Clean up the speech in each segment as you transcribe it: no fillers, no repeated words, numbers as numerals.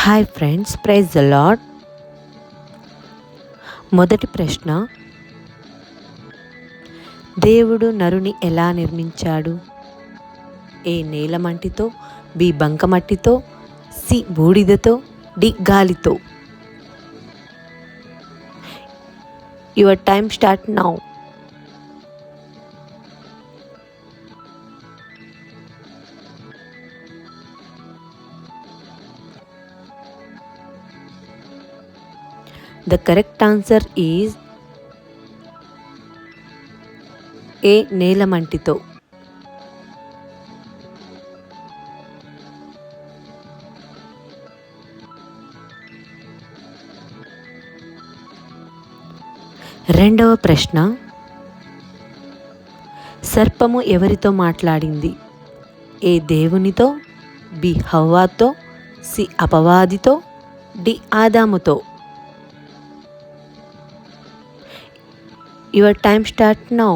Hi friends, praise the Lord. మొదటి ప్రశ్న, దేవుడు నరుని ఎలా నిర్మించాడు? ఏ నేలమంటితో, బి బంకమట్టితో, సి బూడిదతో, డి గాలితో. Your time start now. The correct answer is A. నేలమంటితో. రెండవ ప్రశ్న, సర్పము ఎవరితో మాట్లాడింది? ఏ దేవునితో, బి హవ్వాతో, సి అపవాదితో, డి ఆదాముతో. Your time start now.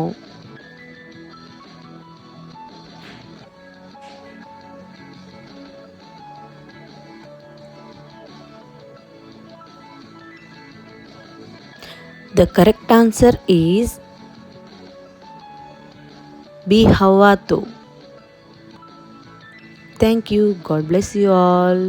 The correct answer is B. Hawwato. Thank you. God bless you all.